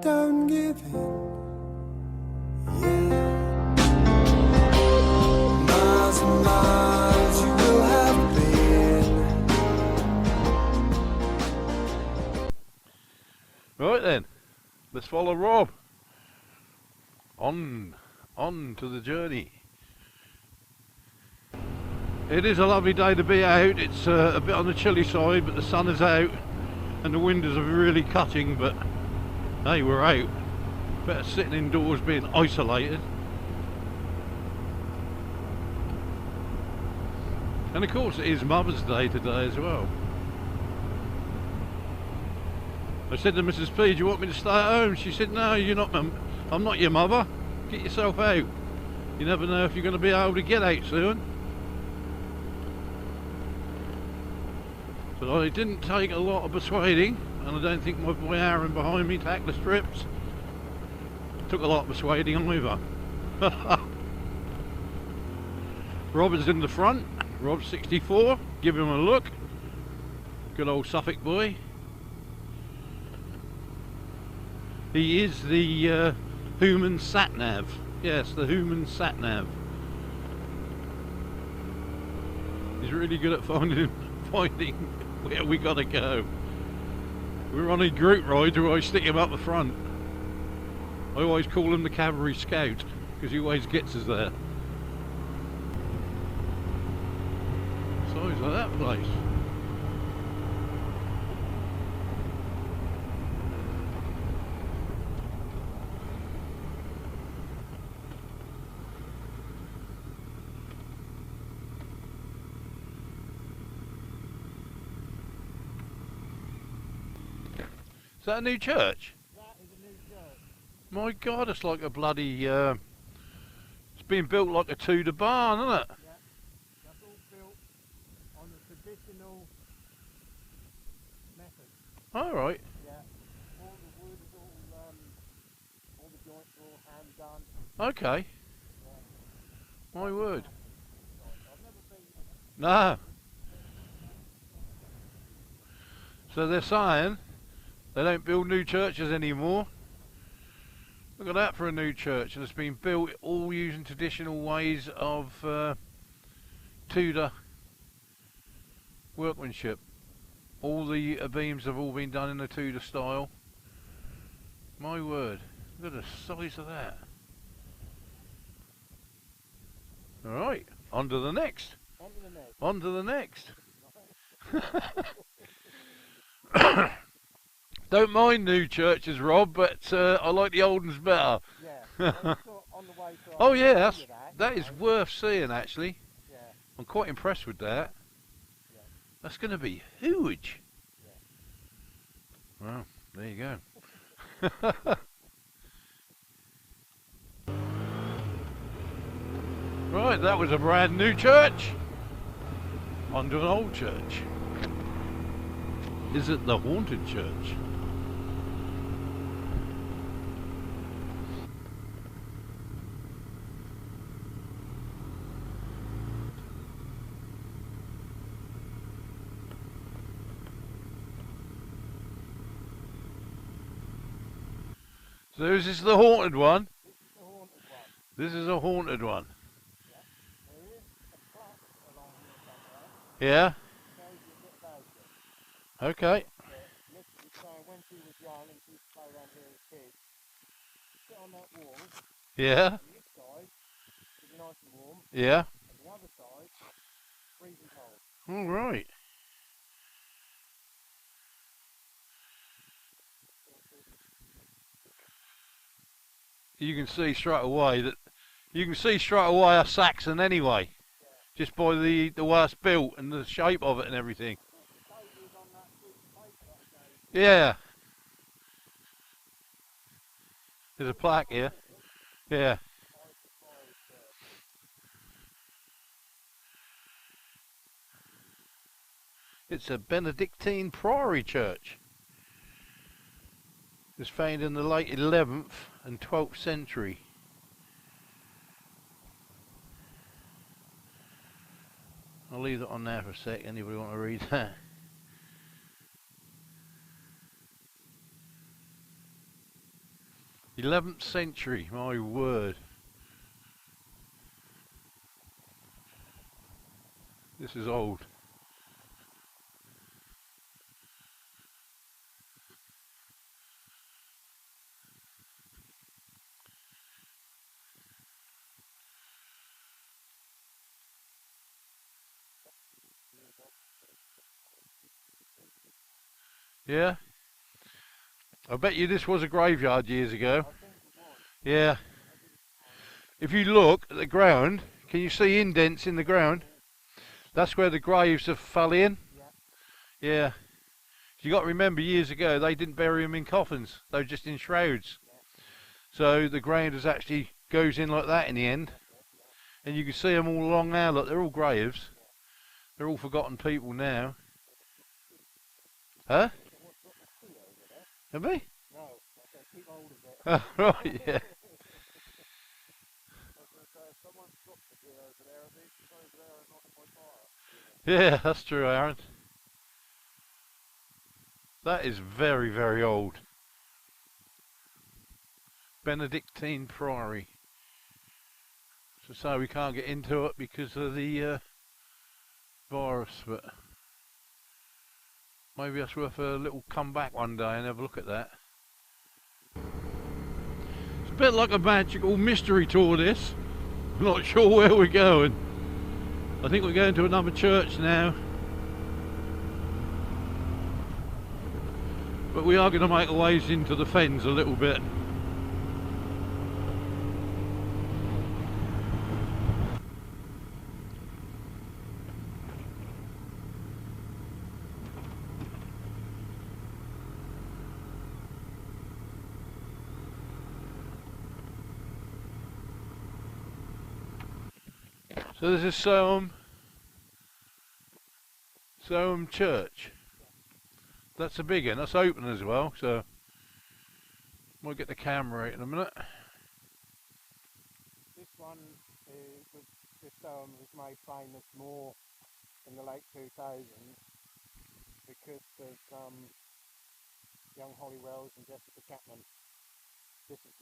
don't give in. Yeah. Miles and miles you will have been. Right then, let's follow Rob. On to the journey. It is a lovely day to be out. It's a bit on the chilly side, but the sun is out and the windows are really cutting, but hey, we're out. Better sitting indoors being isolated. And of course it is Mother's Day today as well. I said to Mrs. P, do you want me to stay at home? She said, no, you're not. I'm not your mother. Get yourself out. You never know if you're going to be able to get out soon. But I didn't take a lot of persuading, and I don't think my boy Aaron behind me, Tackless Dribs, took a lot of persuading either. Rob is in the front, Rob64, give him a look. Good old Suffolk boy. He is the human SatNav. Yes, the human SatNav. He's really good at finding where we gotta go. We're on a group ride where I stick him up the front. I always call him the cavalry scout because he always gets us there. Size of that place. Is that a new church? That is a new church. My God, it's like a bloody, it's been built like a Tudor barn, isn't it? Yeah, that's all built on the traditional method. All right. Yeah, all the wood is all the joints are all hand done. Okay. Yeah. My word. I've never been No. there. So they're saying they don't build new churches anymore. Look at that for a new church, and it's been built all using traditional ways of Tudor workmanship. All the beams have all been done in the Tudor style. My word, look at the size of that. Alright, on to the next. On to the next. On to the next. Don't mind new churches, Rob, but I like the old ones better. Yeah. On the way to Oh yeah, that is worth seeing actually. Yeah. I'm quite impressed with that. Yeah. That's going to be huge. Yeah. Well, there you go. Right, that was a brand new church. On to an old church. Is it the haunted church? So this is the haunted one. This is the haunted one. This is a haunted one. Yeah. There is a plaque along here somewhere. Yeah. Shows you a bit about it. Okay. Literally saying when she was young and she used to play around here as kids. Sit on that wall. Yeah. And this side is nice and warm. Yeah. And the other side, freezing cold. All right. You can see straight away a Saxon anyway, just by the way it's built and the shape of it and everything. Yeah. There's a plaque here. Yeah. It's a Benedictine Priory church. It was found in the late 11th and 12th century. I'll leave that on there for a sec. Anybody want to read that? 11th century, my word. This is old. Yeah? I bet you this was a graveyard years ago. Yeah. If you look at the ground, can you see indents in the ground? That's where the graves have fell in. Yeah. You got to remember, years ago they didn't bury them in coffins; they were just in shrouds. So the ground is actually goes in like that in the end, and you can see them all along now. Look, they're all graves. They're all forgotten people now. Huh? Have they? No, I said keep hold of it. Oh, right, yeah. I was going to say, if someone dropped the gear over there, at least it's over there and not in my fire. Yeah, that's true, Aaron. That is very, very old. Benedictine Priory. So we can't get into it because of the virus, but maybe that's worth a little come back one day and have a look at that. It's a bit like a magical mystery tour, this. I'm not sure where we're going. I think we're going to another church now. But we are going to make our ways into the Fens a little bit. So this is Soham Church. That's a big one. That's open as well, so we'll get the camera out in a minute. This one this was made famous more in the late 2000s because of young Holly Wells and Jessica Chapman. This is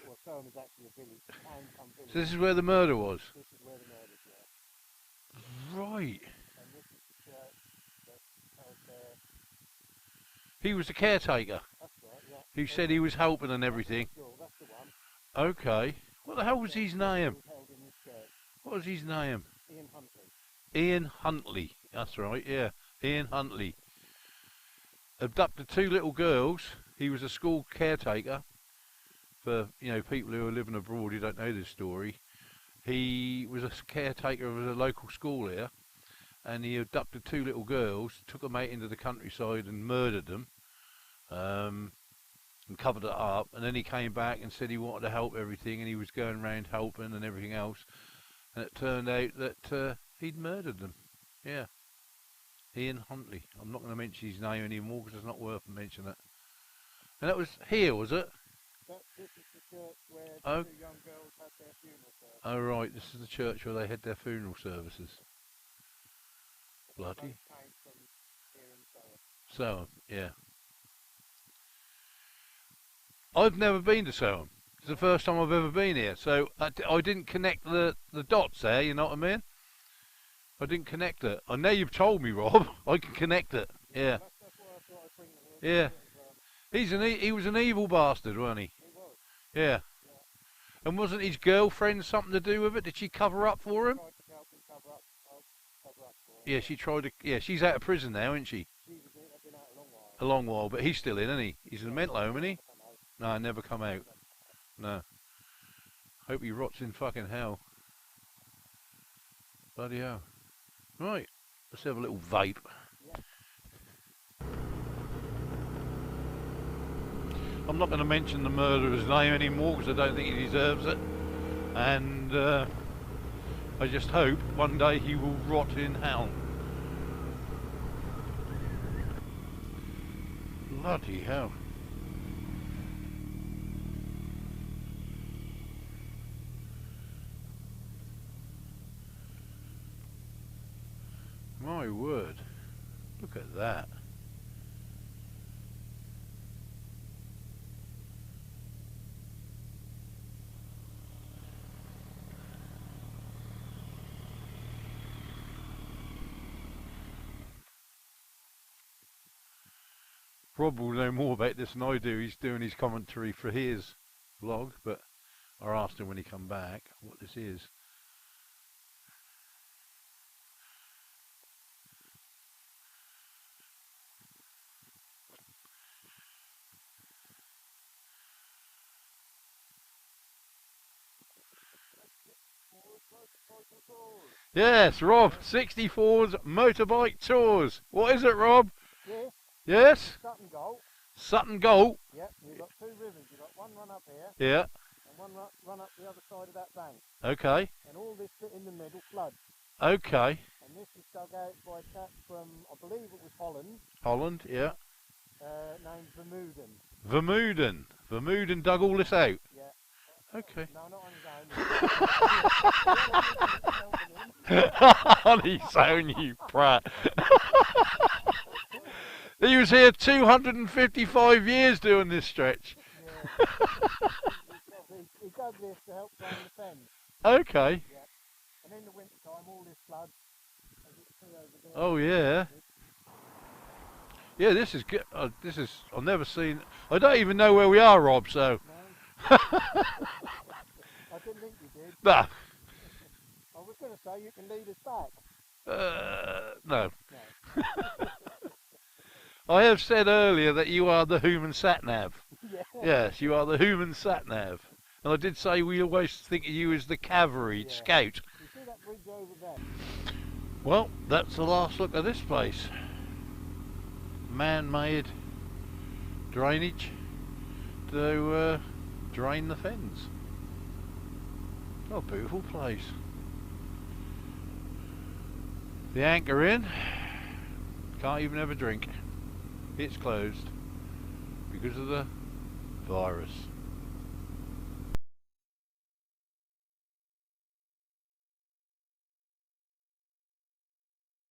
well, Soham is actually a village, town village. So this is where the murder was? This is where the murders were. Right. And this is the church that held their... He was the caretaker. That's right, yeah. Who said he was helping and everything. That's the one. Okay. What the hell was his name? Was held in this church. What was his name? Ian Huntley. Ian Huntley. That's right, yeah. Ian Huntley. Abducted 2 little girls. He was a school caretaker. For, you know, people who are living abroad who don't know this story. He was a caretaker of a local school here. And he abducted 2 little girls, took them out into the countryside and murdered them. And covered it up. And then he came back and said he wanted to help everything. And he was going around helping and everything else. And it turned out that he'd murdered them. Yeah. Ian Huntley. I'm not going to mention his name anymore because it's not worth mentioning it. And that was here, was it? This is the church where the 2 young girls had their funeral service. Oh right, this is the church where they had their funeral services. Bloody. Came from here in Soham. Soham, yeah. I've never been to Soham. It's the first time I've ever been here, so I didn't connect the dots there, you know what I mean? I didn't connect it. I know you've told me, Rob. I can connect it, yeah. That's why I thought I'd bring it here. Yeah. He was an evil bastard, wasn't he? He was. Yeah. And wasn't his girlfriend something to do with it? Did she cover up for him? Tried to help him cover up for him. Yeah, she tried to. Yeah, she's out of prison now, isn't she? She's been out a long while. A long while, but he's still in, isn't he? He's in a mental home, isn't he? No, never come out. No. Hope he rots in fucking hell. Bloody hell. Right, let's have a little vape. I'm not going to mention the murderer's name anymore because I don't think he deserves it. And I just hope one day he will rot in hell. Bloody hell. My word. Look at that. Rob will know more about this than I do. He's doing his commentary for his vlog, but I asked him when he come back what this is. Yes, Rob64's motorbike tours. What is it, Rob? This, Yes? Sutton Gold. Sutton Gold. Yep, you've got two rivers. You've got one run up here Yeah. and one run up the other side of that bank. Okay. And all this bit in the middle floods. Okay. And this was dug out by a chap from, I believe it was Holland, Holland, yeah. named Vermuden. Vermuden. Vermuden dug all this out. Yeah. Okay. No, not on his own. On his own, you prat. He was here 255 years doing this stretch. Yeah. he dug this to help drain the Fens. Okay. Yeah. And in the winter time, all this floods, as you can see over there. Oh yeah. Yeah, this is good. I've never seen. I don't even know where we are, Rob. So. No. I didn't think you did. Nah. I was going to say you can lead us back. No. No. I have said earlier that you are the human SatNav. Yeah. Yes, you are the human SatNav. And I did say we always think of you as the cavalry scout. You see that bridge over there? Well, that's the last look at this place. Man-made drainage to drain the Fens. Oh, beautiful place. The anchor in. Can't even have a drink. It's closed because of the virus.